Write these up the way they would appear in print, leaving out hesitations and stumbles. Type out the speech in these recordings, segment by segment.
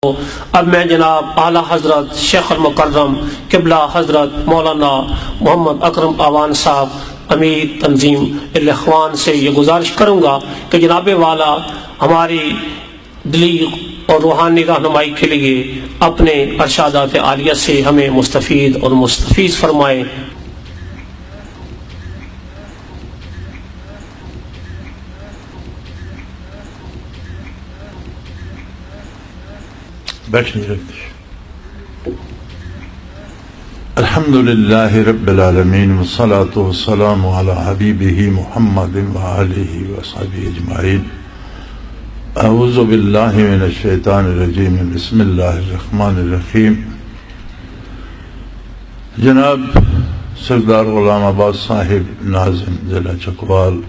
اب میں جناب اعلیٰ حضرت شیخ المکرم قبلہ حضرت مولانا محمد اکرم آوان صاحب امیر تنظیم الاخوان سے یہ گزارش کروں گا کہ جناب والا ہماری دلی اور روحانی رہنمائی کے لیے اپنے ارشادات عالیہ سے ہمیں مستفید اور مستفیض فرمائیں۔ بیٹھیں رکھتے الحمدللہ رب العالمین والصلاة والسلام علی حبیبہ محمد وآلہ وصحبہ اجمعین۔ اعوذ باللہ من الشیطان الرجیم، بسم اللہ الرحمن الرحیم۔ جناب سردار غلام عباس صاحب ناظم ضلع چکوال،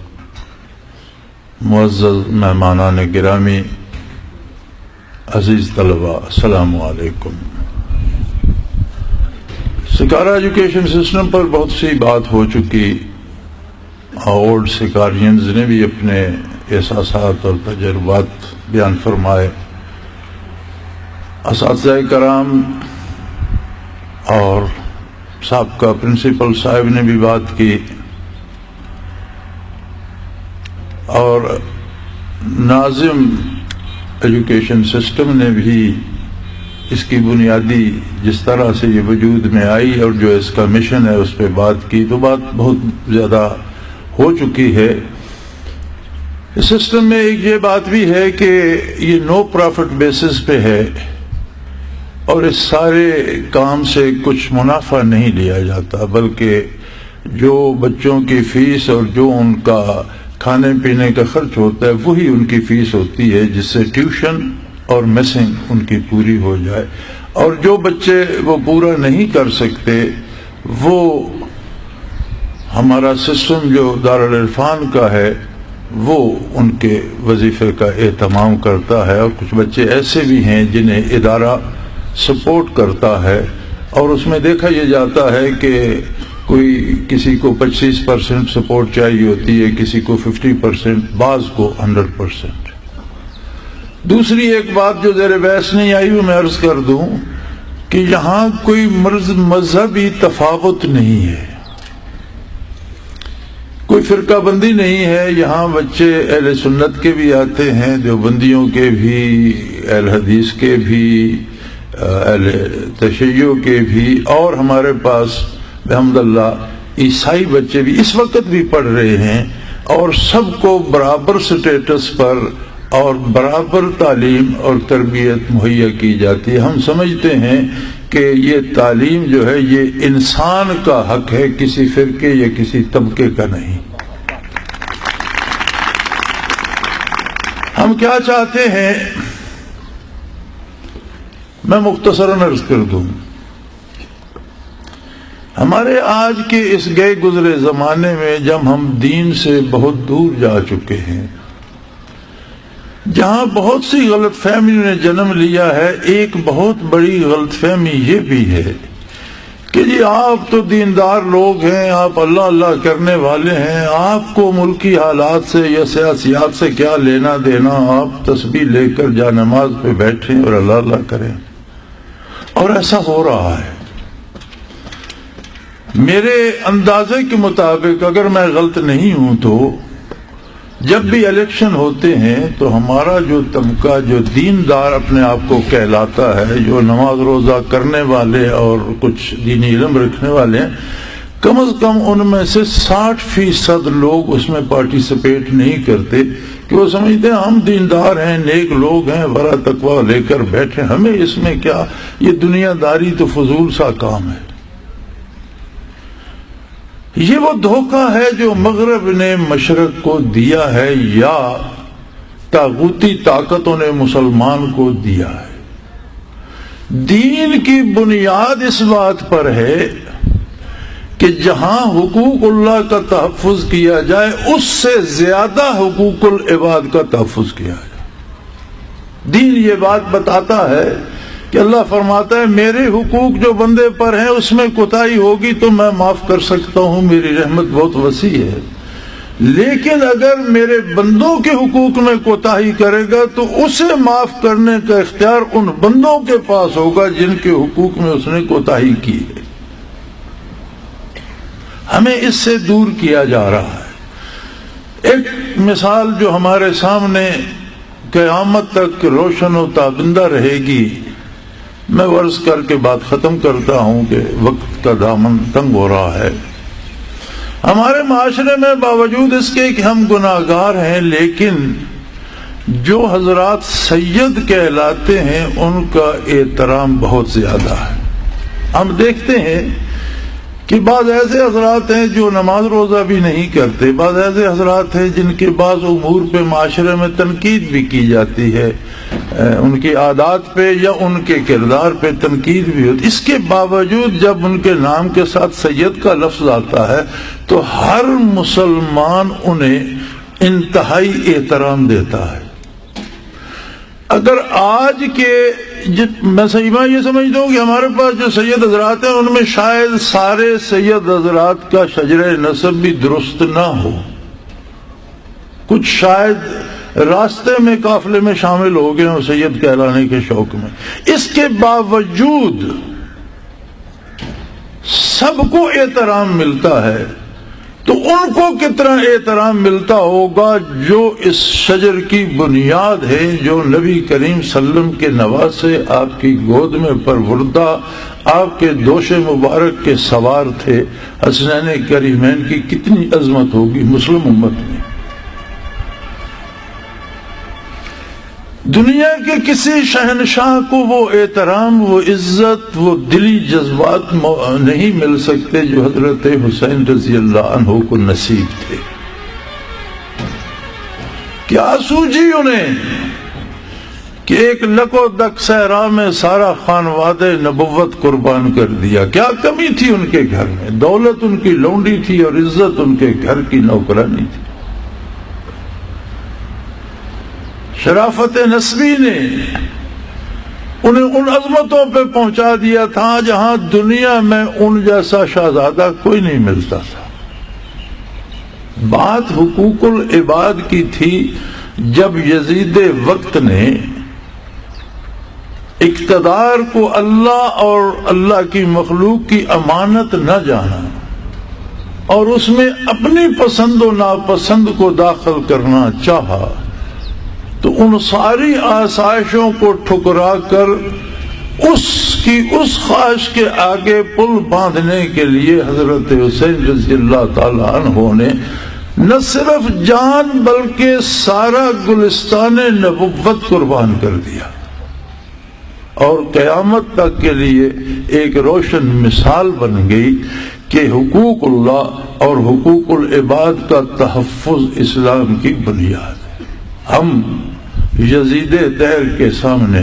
معزز مہمانان گرامی، عزیز طلباء، السلام علیکم۔ سکارا ایجوکیشن سسٹم پر بہت سی بات ہو چکی، اولڈ سکارینز نے بھی اپنے احساسات اور تجربات بیان فرمائے، اساتذہ کرام اور سابقہ پرنسپل صاحب نے بھی بات کی، اور ناظم ایجوکیشن سسٹم نے بھی اس کی بنیادی جس طرح سے یہ وجود میں آئی اور جو اس کا مشن ہے اس پہ بات کی، تو بات بہت زیادہ ہو چکی ہے۔ اس سسٹم میں ایک یہ بات بھی ہے کہ یہ نو پرافٹ بیسس پہ ہے، اور اس سارے کام سے کچھ منافع نہیں لیا جاتا، بلکہ جو بچوں کی فیس اور جو ان کا کھانے پینے کا خرچ ہوتا ہے وہی ان کی فیس ہوتی ہے، جس سے ٹیوشن اور میسنگ ان کی پوری ہو جائے، اور جو بچے وہ پورا نہیں کر سکتے وہ ہمارا سسٹم جو دارالعرفان کا ہے وہ ان کے وظیفے کا اہتمام کرتا ہے، اور کچھ بچے ایسے بھی ہیں جنہیں ادارہ سپورٹ کرتا ہے، اور اس میں دیکھا یہ جاتا ہے کہ کوئی کسی کو 25% سپورٹ چاہیے ہوتی ہے، کسی کو 50%، بعض کو 100%۔ دوسری ایک بات جو زیر بحث نہیں آئی وہ میں عرض کر دوں کہ یہاں کوئی مذہبی تفاوت نہیں ہے، کوئی فرقہ بندی نہیں ہے۔ یہاں بچے اہل سنت کے بھی آتے ہیں، دیوبندیوں کے بھی، اہل حدیث کے بھی، اہل تشیع کے بھی، اور ہمارے پاس بحمد اللہ عیسائی بچے بھی اس وقت بھی پڑھ رہے ہیں، اور سب کو برابر سٹیٹس پر اور برابر تعلیم اور تربیت مہیا کی جاتی ہے۔ ہم سمجھتے ہیں کہ یہ تعلیم جو ہے یہ انسان کا حق ہے، کسی فرقے یا کسی طبقے کا نہیں۔ ہم کیا چاہتے ہیں میں مختصراً عرض کر دوں۔ ہمارے آج کے اس گئے گزرے زمانے میں جب ہم دین سے بہت دور جا چکے ہیں، جہاں بہت سی غلط فہمیوں نے جنم لیا ہے، ایک بہت بڑی غلط فہمی یہ بھی ہے کہ جی آپ تو دیندار لوگ ہیں، آپ اللہ اللہ کرنے والے ہیں، آپ کو ملکی حالات سے یا سیاسیات سے کیا لینا دینا، آپ تسبیح لے کر جا نماز پہ بیٹھیں اور اللہ اللہ کریں۔ اور ایسا ہو رہا ہے۔ میرے اندازے کے مطابق اگر میں غلط نہیں ہوں تو جب بھی الیکشن ہوتے ہیں تو ہمارا جو طبقہ جو دیندار اپنے آپ کو کہلاتا ہے، جو نماز روزہ کرنے والے اور کچھ دینی علم رکھنے والے ہیں، کم از کم ان میں سے 60% لوگ اس میں پارٹیسپیٹ نہیں کرتے، کہ وہ سمجھتے ہیں ہم دیندار ہیں، نیک لوگ ہیں، ورع تقویٰ لے کر بیٹھے، ہمیں اس میں کیا، یہ دنیا داری تو فضول سا کام ہے۔ یہ وہ دھوکہ ہے جو مغرب نے مشرق کو دیا ہے، یا طاغوتی طاقتوں نے مسلمان کو دیا ہے۔ دین کی بنیاد اس بات پر ہے کہ جہاں حقوق اللہ کا تحفظ کیا جائے اس سے زیادہ حقوق العباد کا تحفظ کیا جائے۔ دین یہ بات بتاتا ہے کہ اللہ فرماتا ہے میرے حقوق جو بندے پر ہیں اس میں کوتاہی ہوگی تو میں معاف کر سکتا ہوں، میری رحمت بہت وسیع ہے۔ لیکن اگر میرے بندوں کے حقوق میں کوتاہی کرے گا تو اسے معاف کرنے کا اختیار ان بندوں کے پاس ہوگا جن کے حقوق میں اس نے کوتاہی کی ہے۔ ہمیں اس سے دور کیا جا رہا ہے۔ ایک مثال جو ہمارے سامنے قیامت تک روشن و تابندہ رہے گی، میں عرض کر کے بات ختم کرتا ہوں کہ وقت کا دامن تنگ ہو رہا ہے۔ ہمارے معاشرے میں باوجود اس کے کہ ہم گناہگار ہیں، لیکن جو حضرات سید کہلاتے ہیں ان کا احترام بہت زیادہ ہے۔ ہم دیکھتے ہیں کہ بعض ایسے حضرات ہیں جو نماز روزہ بھی نہیں کرتے، بعض ایسے حضرات ہیں جن کے بعض امور پہ معاشرے میں تنقید بھی کی جاتی ہے، ان کی عادات پہ یا ان کے کردار پہ تنقید بھی ہوتی، اس کے باوجود جب ان کے نام کے ساتھ سید کا لفظ آتا ہے تو ہر مسلمان انہیں انتہائی احترام دیتا ہے۔ اگر آج کے میں یہ سمجھتا ہوں کہ ہمارے پاس جو سید حضرات ہیں ان میں شاید سارے سید حضرات کا شجرہ نسب بھی درست نہ ہو، کچھ شاید راستے میں قافلے میں شامل ہو گئے ہوں سید کہلانے کے شوق میں، اس کے باوجود سب کو احترام ملتا ہے، تو ان کو کتنا احترام ملتا ہوگا جو اس شجر کی بنیاد ہے، جو نبی کریم صلی اللہ علیہ وسلم کے نواسے آپ کی گود میں پروردہ، آپ کے دوش مبارک کے سوار تھے، حسنین کریمین کی کتنی عظمت ہوگی مسلم امت میں۔ دنیا کے کسی شہنشاہ کو وہ احترام، وہ عزت، وہ دلی جذبات نہیں مل سکتے جو حضرت حسین رضی اللہ عنہ کو نصیب تھے۔ کیا سوجی انہیں کہ ایک لک و دک صحرا میں سارا خانواد نبوت قربان کر دیا؟ کیا کمی تھی ان کے گھر میں؟ دولت ان کی لونڈی تھی اور عزت ان کے گھر کی نوکرانی تھی۔ شرافت نسبی نے انہیں ان عظمتوں پہ پہنچا دیا تھا جہاں دنیا میں ان جیسا شہزادہ کوئی نہیں ملتا تھا۔ بات حقوق العباد کی تھی، جب یزید وقت نے اقتدار کو اللہ اور اللہ کی مخلوق کی امانت نہ جانا اور اس میں اپنی پسند و ناپسند کو داخل کرنا چاہا، تو ان ساری آسائشوں کو ٹھکرا کر اس خواہش کے آگے پل باندھنے کے لیے حضرت حسین رضی اللہ تعالی عنہ نے نہ صرف جان بلکہ سارا گلستان نبوت قربان کر دیا، اور قیامت تک کے لیے ایک روشن مثال بن گئی کہ حقوق اللہ اور حقوق العباد کا تحفظ اسلام کی بنیاد ہے۔ ہم یزید دہر کے سامنے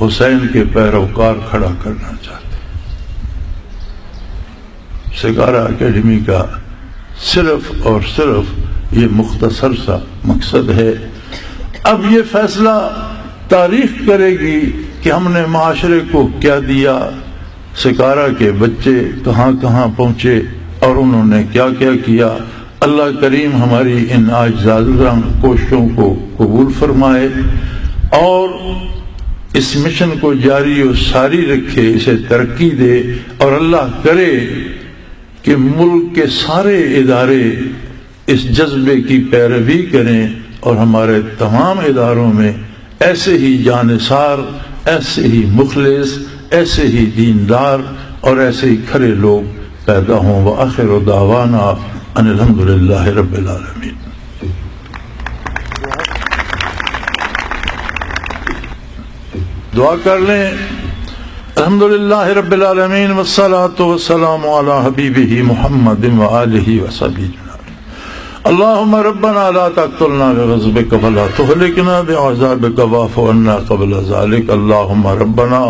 حسین کے پیروکار کھڑا کرنا چاہتے ہیں۔ سکارا اکیڈمی کا صرف اور صرف یہ مختصر سا مقصد ہے۔ اب یہ فیصلہ تاریخ کرے گی کہ ہم نے معاشرے کو کیا دیا، سکارا کے بچے کہاں کہاں پہنچے اور انہوں نے کیا کیا کیا۔ اللہ کریم ہماری ان عاجزانہ کوششوں کو قبول فرمائے اور اس مشن کو جاری و ساری رکھے، اسے ترقی دے، اور اللہ کرے کہ ملک کے سارے ادارے اس جذبے کی پیروی کریں اور ہمارے تمام اداروں میں ایسے ہی جانثار، ایسے ہی مخلص، ایسے ہی دیندار اور ایسے ہی کھرے لوگ پیدا ہوں۔ وآخر دعوانا ان الحمدللہ رب العالمین۔ دعا کر لیں۔ الحمدللہ رب العالمین والصلاة والسلام علی حبیبہ محمد وآلہ وصحبہ اجمعین۔ اللہم ربنا لا تقتلنا بغضبک ولا تہلکنا بعذابک واعف عنا قبل ذلک۔ اللہم ربنا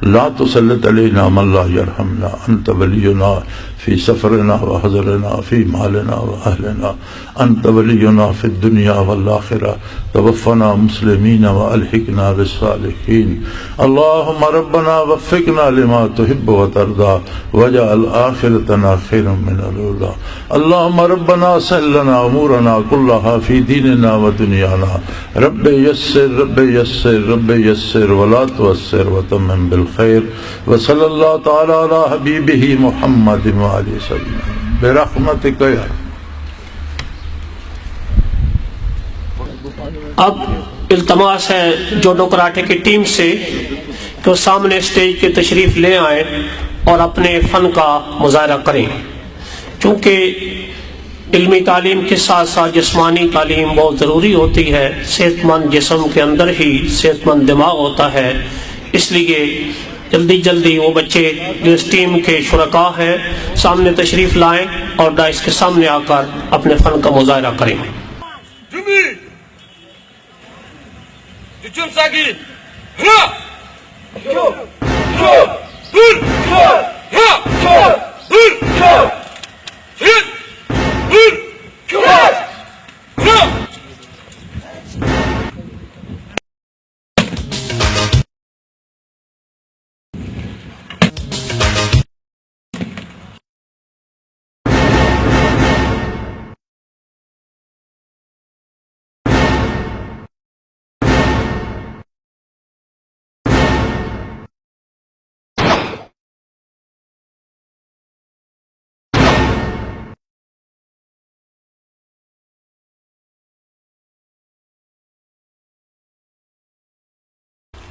لا تسلط علينا من لا يرحمنا أنت ولينا في سفرنا وحضرنا في مالنا وأهلنا أنت ولينا في الدنيا والآخرة توفنا مسلمين وألحقنا بالصالحين اللهم ربنا وفقنا لما تحب وترضى واجعل آخرتنا خيرا من الأولى اللهم ربنا سهل لنا أمورنا كلها في ديننا ودنيانا رب يسر رب يسر رب يسر ولا تؤسر وتمم بالخير وصلى الله تعالى على حبيبه محمد وآله وسلم برحمتك يا اب التماس ہے جوڈو کراٹے کی ٹیم سے کہ وہ سامنے اسٹیج کے تشریف لے آئیں اور اپنے فن کا مظاہرہ کریں. چونکہ علمی تعلیم کے ساتھ ساتھ جسمانی تعلیم بہت ضروری ہوتی ہے. صحت مند جسم کے اندر ہی صحت مند دماغ ہوتا ہے. اس لیے جلدی وہ بچے جو اس ٹیم کے شرکاء ہیں سامنے تشریف لائیں اور ڈائس کے سامنے آ کر اپنے فن کا مظاہرہ کریں.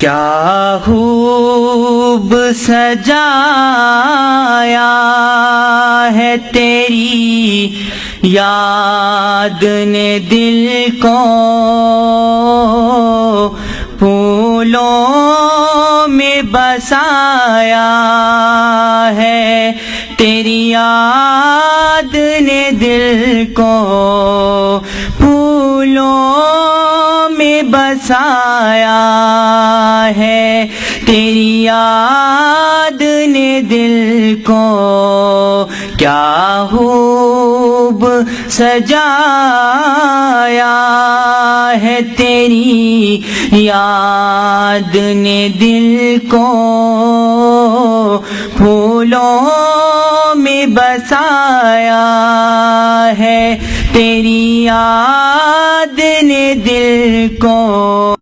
کیا خوب سجایا ہے تیری یاد نے دل کو پھولوں میں بسایا ہے تیری یاد نے دل کو پھولوں میں بسایا ہے تیری یاد نے دل کو کیا خوب سجایا ہے تیری یاد نے دل کو پھولوں میں بسایا ہے تیری یاد نے دل کو